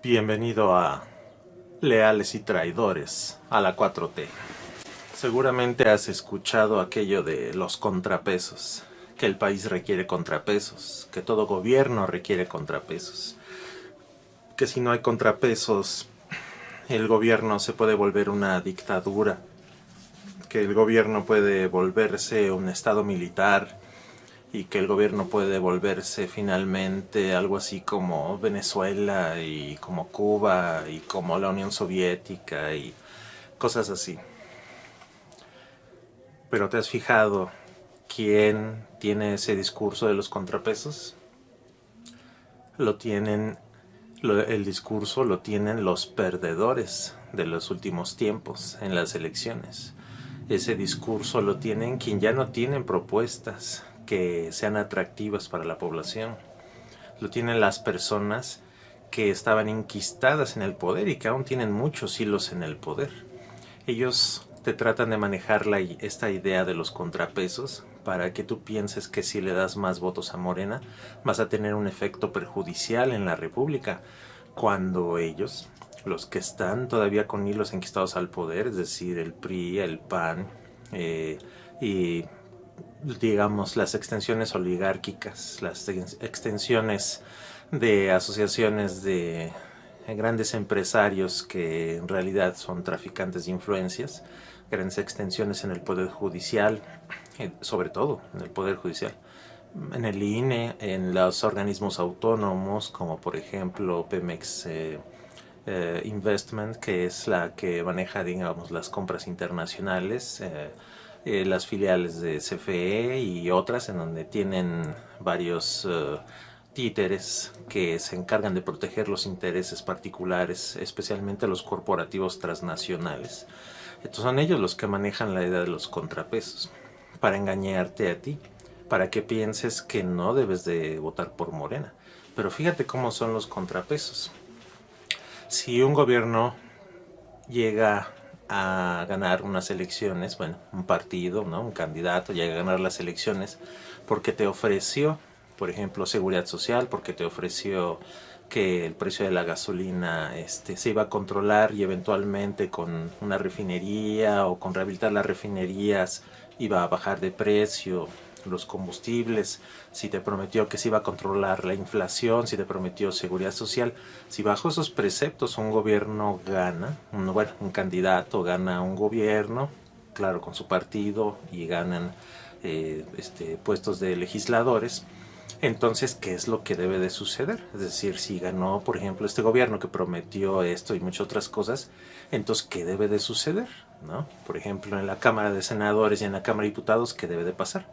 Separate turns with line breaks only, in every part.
Bienvenido a Leales y Traidores a la 4T. Seguramente has escuchado aquello de los contrapesos, que el país requiere contrapesos, que todo gobierno requiere contrapesos, que si no hay contrapesos el gobierno se puede volver una dictadura, que el gobierno puede volverse un estado militar y que el gobierno puede volverse finalmente algo así como Venezuela y como Cuba y como la Unión Soviética y cosas así. Pero ¿te has fijado quién tiene ese discurso de los contrapesos? Lo tienen, el discurso lo tienen los perdedores de los últimos tiempos en las elecciones. Ese discurso lo tienen quien ya no tienen propuestas que sean atractivas para la población. Lo tienen las personas que estaban enquistadas en el poder y que aún tienen muchos hilos en el poder. Ellos te tratan de manejar esta idea de los contrapesos para que tú pienses que si le das más votos a Morena vas a tener un efecto perjudicial en la República, cuando ellos, los que están todavía con hilos enquistados al poder, es decir, el PRI, el PAN y digamos las extensiones oligárquicas, las extensiones de asociaciones de grandes empresarios que en realidad son traficantes de influencias, grandes extensiones en el Poder Judicial, sobre todo en el Poder Judicial, en el INE, en los organismos autónomos como por ejemplo Pemex Investment, que es la que maneja, digamos, las compras internacionales, las filiales de CFE y otras en donde tienen varios títeres que se encargan de proteger los intereses particulares, especialmente los corporativos transnacionales. Entonces son ellos los que manejan la idea de los contrapesos para engañarte a ti, para que pienses que no debes de votar por Morena. Pero fíjate cómo son los contrapesos. Si un gobierno llega a ganar unas elecciones, bueno, un partido, ¿no? Un candidato llega a ganar las elecciones porque te ofreció, por ejemplo, seguridad social, porque te ofreció que el precio de la gasolina se iba a controlar y eventualmente con una refinería o con rehabilitar las refinerías iba a bajar de precio los combustibles, si te prometió que se iba a controlar la inflación, si te prometió seguridad social, si bajo esos preceptos un gobierno gana, un candidato gana un gobierno, claro, con su partido y ganan puestos de legisladores, entonces, ¿qué es lo que debe de suceder? Es decir, si ganó, por ejemplo, este gobierno que prometió esto y muchas otras cosas, entonces, ¿qué debe de suceder? ¿No? Por ejemplo, en la Cámara de Senadores y en la Cámara de Diputados, ¿qué debe de pasar?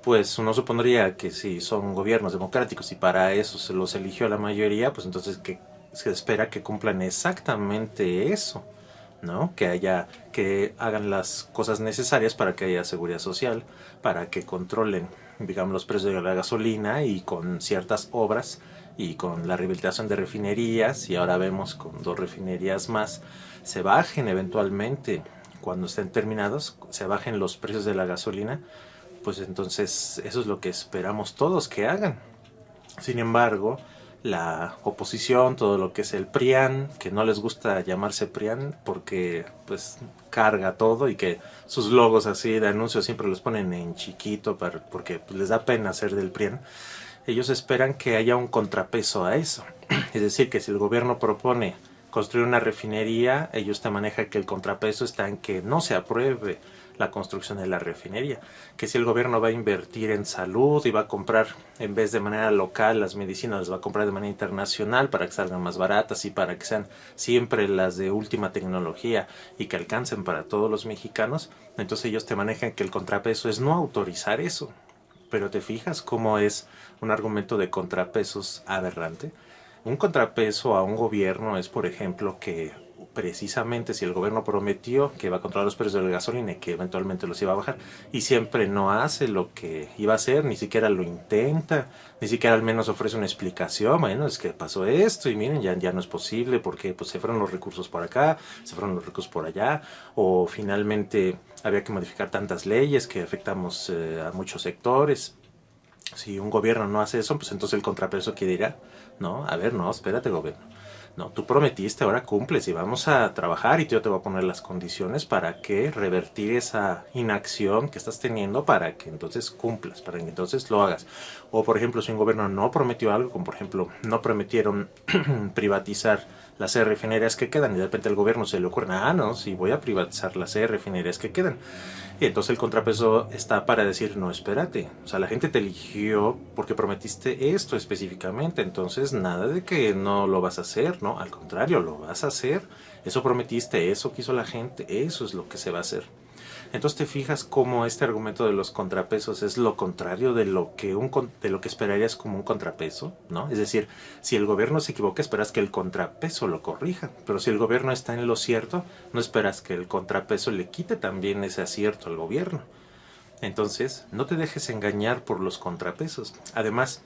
Pues uno supondría que si son gobiernos democráticos y para eso se los eligió la mayoría, pues entonces que se espera que cumplan exactamente eso, ¿no? Que hagan las cosas necesarias para que haya seguridad social, para que controlen, digamos, los precios de la gasolina y con ciertas obras y con la rehabilitación de refinerías, y ahora vemos con 2 refinerías más, se bajen eventualmente, cuando estén terminados, se bajen los precios de la gasolina, pues entonces eso es lo que esperamos todos que hagan. Sin embargo, la oposición, todo lo que es el PRIAN, que no les gusta llamarse PRIAN porque pues carga todo y que sus logos así de anuncios siempre los ponen en chiquito porque pues, les da pena ser del PRIAN. Ellos esperan que haya un contrapeso a eso. Es decir, que si el gobierno propone construir una refinería, ellos te manejan que el contrapeso está en que no se apruebe la construcción de la refinería, que si el gobierno va a invertir en salud y va a comprar en vez de manera local las medicinas, las va a comprar de manera internacional para que salgan más baratas y para que sean siempre las de última tecnología y que alcancen para todos los mexicanos, entonces ellos te manejan que el contrapeso es no autorizar eso. Pero te fijas cómo es un argumento de contrapesos aberrante. Un contrapeso a un gobierno es, por ejemplo, que precisamente si el gobierno prometió que iba a controlar los precios de la gasolina y que eventualmente los iba a bajar y siempre no hace lo que iba a hacer, ni siquiera lo intenta, ni siquiera al menos ofrece una explicación, bueno, es que pasó esto y miren, ya no es posible porque pues se fueron los recursos por acá, se fueron los recursos por allá, o finalmente había que modificar tantas leyes que afectamos a muchos sectores. Si un gobierno no hace eso, pues entonces el contrapeso que dirá, no, a ver, no, espérate gobierno, No, tú prometiste, ahora cumples y vamos a trabajar y yo te voy a poner las condiciones para que revertir esa inacción que estás teniendo para que entonces cumplas, para que entonces lo hagas. O por ejemplo, si un gobierno no prometió algo, como por ejemplo no prometieron privatizar las refinerías que quedan y de repente al gobierno se le ocurre, no, sí voy a privatizar las refinerías que quedan. Y entonces el contrapeso está para decir, no, espérate, o sea, la gente te eligió porque prometiste esto específicamente, entonces nada de que no lo vas a hacer, ¿no? Al contrario, lo vas a hacer, eso prometiste, eso quiso la gente, eso es lo que se va a hacer. Entonces te fijas cómo este argumento de los contrapesos es lo contrario de lo que esperarías como un contrapeso, ¿no? Es decir, si el gobierno se equivoca, esperas que el contrapeso lo corrija, pero si el gobierno está en lo cierto, no esperas que el contrapeso le quite también ese acierto al gobierno. Entonces, no te dejes engañar por los contrapesos. Además,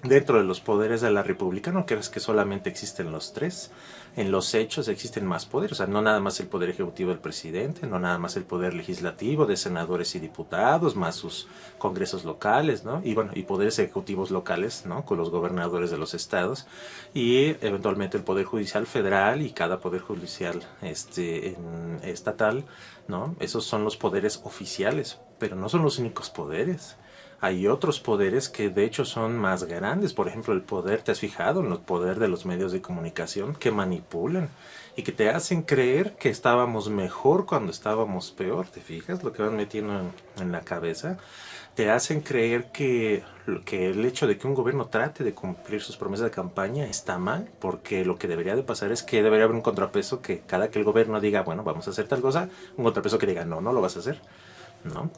dentro de los poderes de la República no creas que solamente existen los tres. En los hechos existen más poderes, o sea, no nada más el poder ejecutivo del presidente, no nada más el poder legislativo de senadores y diputados, más sus congresos locales, ¿no? Y bueno, y poderes ejecutivos locales, ¿no? Con los gobernadores de los estados y eventualmente el poder judicial federal y cada poder judicial estatal, ¿no? Esos son los poderes oficiales, pero no son los únicos poderes. Hay otros poderes que de hecho son más grandes, por ejemplo el poder, ¿te has fijado en el poder de los medios de comunicación que manipulan y que te hacen creer que estábamos mejor cuando estábamos peor? ¿Te fijas lo que van metiendo en la cabeza? Te hacen creer que el hecho de que un gobierno trate de cumplir sus promesas de campaña está mal, porque lo que debería de pasar es que debería haber un contrapeso que cada que el gobierno diga, bueno, vamos a hacer tal cosa, un contrapeso que diga, no, no lo vas a hacer. ¿No?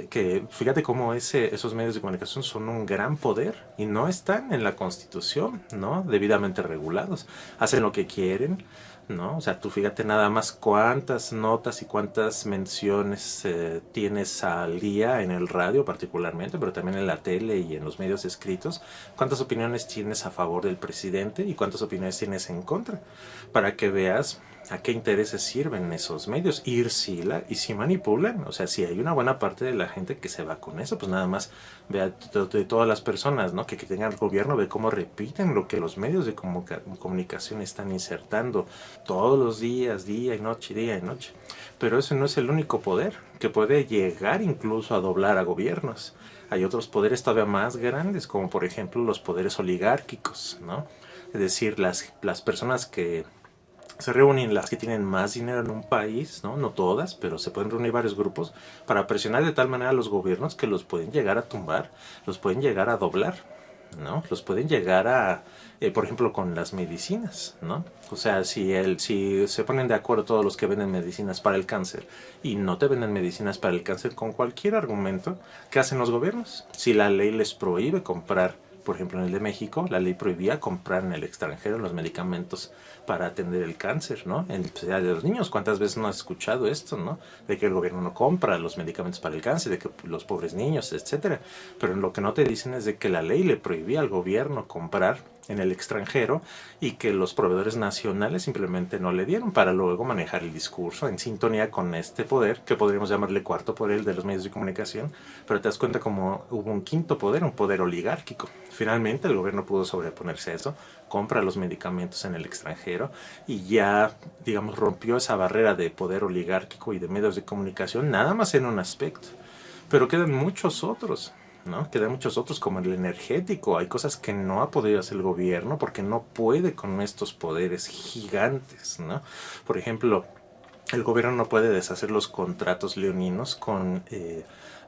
Que fíjate cómo esos medios de comunicación son un gran poder y no están en la Constitución, ¿no? Debidamente regulados. Hacen lo que quieren, ¿no? O sea, tú fíjate nada más cuántas notas y cuántas menciones tienes al día en el radio particularmente, pero también en la tele y en los medios escritos. Cuántas opiniones tienes a favor del presidente y cuántas opiniones tienes en contra, para que veas a qué intereses sirven esos medios. Y si manipulan, o sea, si hay una buena parte de la gente que se va con eso, pues nada más vea de todas las personas, ¿no? que tengan el gobierno, ve cómo repiten lo que los medios de comunicación están insertando todos los días, día y noche. Pero ese no es el único poder que puede llegar incluso a doblar a gobiernos. Hay otros poderes todavía más grandes, como por ejemplo los poderes oligárquicos, ¿no? Es decir, las personas que se reúnen, las que tienen más dinero en un país, ¿no? No todas, pero se pueden reunir varios grupos para presionar de tal manera a los gobiernos que los pueden llegar a tumbar, los pueden llegar a doblar, ¿no? Los pueden llegar a, por ejemplo, con las medicinas, ¿no? O sea, si se ponen de acuerdo todos los que venden medicinas para el cáncer y no te venden medicinas para el cáncer con cualquier argumento, ¿qué hacen los gobiernos? Si la ley les prohíbe comprar, por ejemplo, en el de México, la ley prohibía comprar en el extranjero los medicamentos para atender el cáncer, ¿no? En especial de los niños. ¿Cuántas veces no has escuchado esto, no? De que el gobierno no compra los medicamentos para el cáncer, de que los pobres niños, etcétera. Pero lo que no te dicen es de que la ley le prohibía al gobierno comprar en el extranjero y que los proveedores nacionales simplemente no le dieron para luego manejar el discurso en sintonía con este poder, que podríamos llamarle cuarto poder de los medios de comunicación, pero te das cuenta como hubo un quinto poder, un poder oligárquico. Finalmente el gobierno pudo sobreponerse a eso, compra los medicamentos en el extranjero y ya, digamos, rompió esa barrera de poder oligárquico y de medios de comunicación, nada más en un aspecto. Pero quedan muchos otros, ¿no? Quedan muchos otros como el energético. Hay cosas que no ha podido hacer el gobierno porque no puede con estos poderes gigantes, ¿no? Por ejemplo, el gobierno no puede deshacer los contratos leoninos con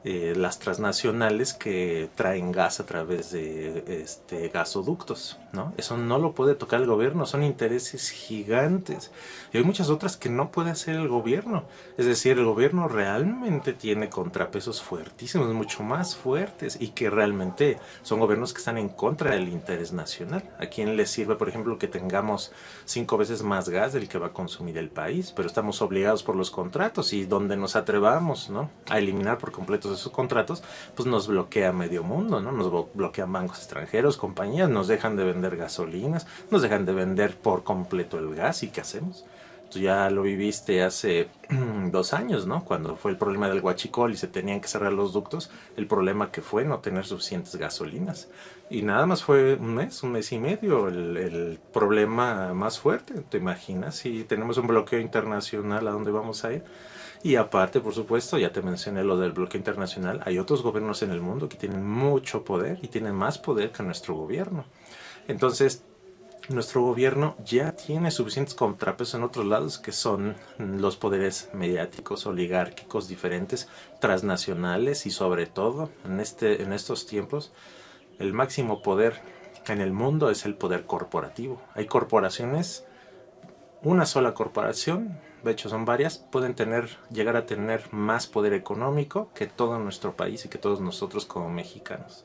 las transnacionales que traen gas a través de gasoductos, ¿no? Eso no lo puede tocar el gobierno, son intereses gigantes. Y hay muchas otras que no puede hacer el gobierno. Es decir, el gobierno realmente tiene contrapesos fuertísimos, mucho más fuertes, y que realmente son gobiernos que están en contra del interés nacional. ¿A quién le sirve, por ejemplo, que tengamos 5 veces más gas del que va a consumir el país? Pero estamos obligados por los contratos y donde nos atrevamos, ¿no?, a eliminar por completo esos contratos, pues nos bloquea medio mundo, ¿no? Nos bloquean bancos extranjeros, compañías, nos dejan de vender gasolinas, nos dejan de vender por completo el gas. ¿Y qué hacemos? Tú ya lo viviste hace 2 años, ¿no? Cuando fue el problema del huachicol y se tenían que cerrar los ductos, el problema que fue no tener suficientes gasolinas. Y nada más fue un mes y medio el problema más fuerte. ¿Te imaginas si tenemos un bloqueo internacional a dónde vamos a ir? Y aparte, por supuesto, ya te mencioné lo del bloqueo internacional, hay otros gobiernos en el mundo que tienen mucho poder y tienen más poder que nuestro gobierno. Entonces, nuestro gobierno ya tiene suficientes contrapesos en otros lados que son los poderes mediáticos, oligárquicos diferentes, transnacionales y sobre todo en estos tiempos el máximo poder en el mundo es el poder corporativo. Hay corporaciones, una sola corporación, de hecho son varias, pueden llegar a tener más poder económico que todo nuestro país y que todos nosotros como mexicanos,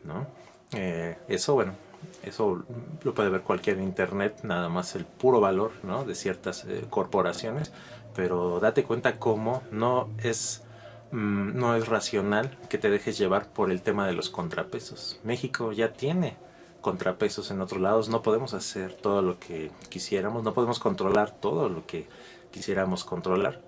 ¿no? Bueno, eso lo puede ver cualquier en internet, nada más el puro valor, ¿no? De ciertas corporaciones, pero date cuenta cómo no es racional que te dejes llevar por el tema de los contrapesos. México ya tiene contrapesos en otros lados, no podemos hacer todo lo que quisiéramos, no podemos controlar todo lo que quisiéramos controlar.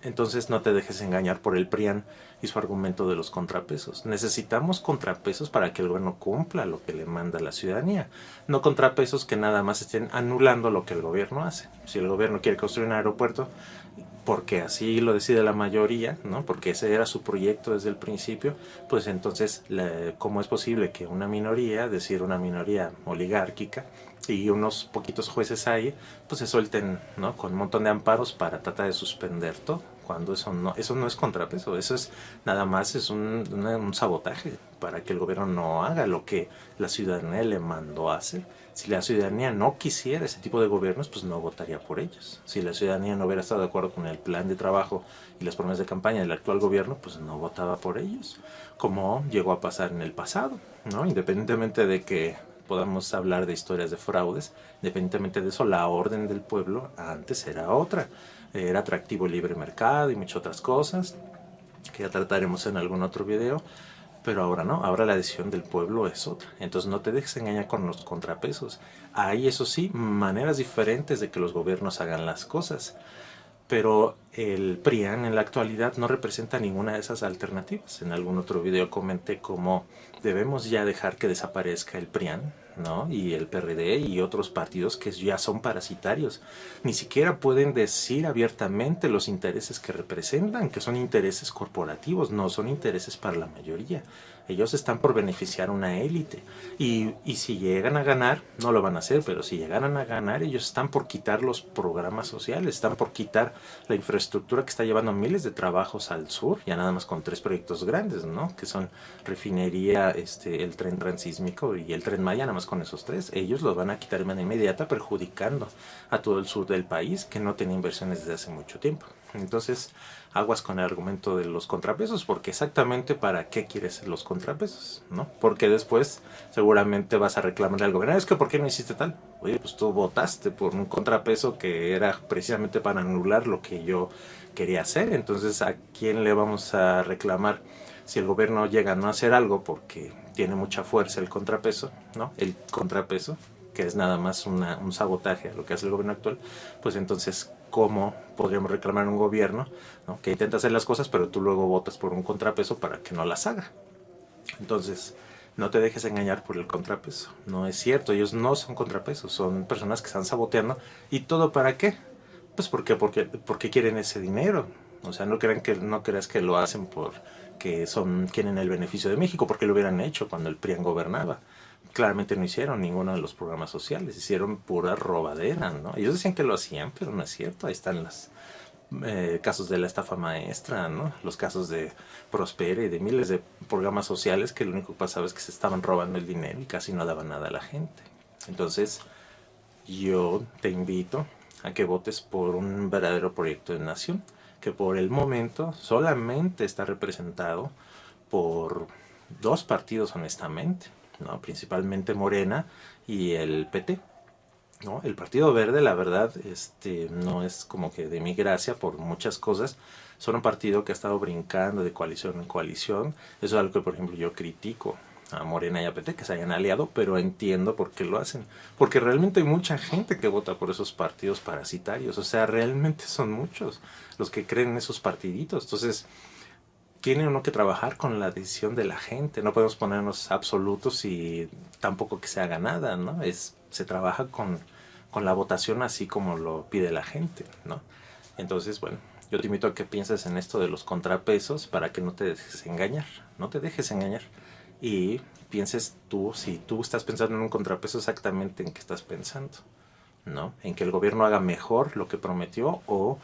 Entonces no te dejes engañar por el PRIAN y su argumento de los contrapesos. Necesitamos contrapesos para que el gobierno cumpla lo que le manda a la ciudadanía. No contrapesos que nada más estén anulando lo que el gobierno hace. Si el gobierno quiere construir un aeropuerto, porque así lo decide la mayoría, ¿no? Porque ese era su proyecto desde el principio, pues entonces, ¿cómo es posible que una minoría, decir una minoría oligárquica, y unos poquitos jueces ahí, pues se suelten, ¿no? Con un montón de amparos para tratar de suspender todo, cuando eso no es contrapeso, eso es nada más es un sabotaje para que el gobierno no haga lo que la ciudadanía le mandó a hacer. Si la ciudadanía no quisiera ese tipo de gobiernos, pues no votaría por ellos. Si la ciudadanía no hubiera estado de acuerdo con el plan de trabajo y las promesas de campaña del actual gobierno, pues no votaba por ellos, como llegó a pasar en el pasado, ¿no? Independientemente de que podamos hablar de historias de fraudes, independientemente de eso, la orden del pueblo antes era otra. Era atractivo el libre mercado y muchas otras cosas que ya trataremos en algún otro video. Pero ahora no, ahora la decisión del pueblo es otra. Entonces no te dejes engañar con los contrapesos. Hay, eso sí, maneras diferentes de que los gobiernos hagan las cosas. Pero el PRIAN en la actualidad no representa ninguna de esas alternativas. En algún otro video comenté cómo debemos ya dejar que desaparezca el PRIAN, ¿no? Y el PRD y otros partidos que ya son parasitarios. Ni siquiera pueden decir abiertamente los intereses que representan, que son intereses corporativos, no son intereses para la mayoría. Ellos están por beneficiar a una élite. Y si llegan a ganar, no lo van a hacer, pero si llegaran a ganar, ellos están por quitar los programas sociales, están por quitar la infraestructura que está llevando miles de trabajos al sur, ya nada más con 3 proyectos grandes, ¿no? Que son refinería, el tren transísmico y el tren Maya, nada más con esos 3. Ellos los van a quitar de manera inmediata, perjudicando a todo el sur del país, que no tiene inversiones desde hace mucho tiempo. Entonces, aguas con el argumento de los contrapesos, porque exactamente para qué quieres los contrapesos, ¿no? Porque después seguramente vas a reclamarle al gobierno, es que ¿por qué no hiciste tal? Oye, pues tú votaste por un contrapeso que era precisamente para anular lo que yo quería hacer. Entonces, ¿a quién le vamos a reclamar si el gobierno llega a no hacer algo porque tiene mucha fuerza el contrapeso, ¿no? El contrapeso, que es nada más un sabotaje a lo que hace el gobierno actual, pues entonces, ¿cómo podríamos reclamar a un gobierno, ¿no? Que intenta hacer las cosas, pero tú luego votas por un contrapeso para que no las haga? Entonces, no te dejes engañar por el contrapeso. No es cierto, ellos no son contrapesos, son personas que están saboteando. ¿Y todo para qué? Pues porque quieren ese dinero. O sea, no creas que lo hacen porque quieren el beneficio de México, porque lo hubieran hecho cuando el PRIAN gobernaba. Claramente no hicieron ninguno de los programas sociales, hicieron pura robadera, ¿no? Ellos decían que lo hacían, pero no es cierto. Ahí están los casos de la estafa maestra, ¿no? Los casos de Prospera y de miles de programas sociales que lo único que pasaba es que se estaban robando el dinero y casi no daban nada a la gente. Entonces, yo te invito a que votes por un verdadero proyecto de nación, que por el momento solamente está representado por 2 partidos, honestamente, ¿no? Principalmente Morena y el PT, ¿no? El Partido Verde, la verdad, no es como que de mi gracia por muchas cosas. Son un partido que ha estado brincando de coalición en coalición. Eso es algo que, por ejemplo, yo critico a Morena y a PT que se hayan aliado, pero entiendo por qué lo hacen. Porque realmente hay mucha gente que vota por esos partidos parasitarios. O sea, realmente son muchos los que creen en esos partiditos. Entonces, tiene uno que trabajar con la decisión de la gente. No podemos ponernos absolutos y tampoco que se haga nada, ¿no? Se trabaja con la votación así como lo pide la gente, ¿no? Entonces, bueno, yo te invito a que pienses en esto de los contrapesos para que no te dejes engañar, no te dejes engañar. Y pienses tú, si tú estás pensando en un contrapeso, exactamente en qué estás pensando, ¿no? En que el gobierno haga mejor lo que prometió o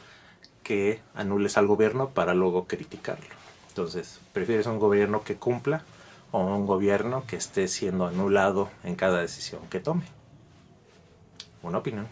que anules al gobierno para luego criticarlo. Entonces, ¿prefieres un gobierno que cumpla o un gobierno que esté siendo anulado en cada decisión que tome? Una opinión.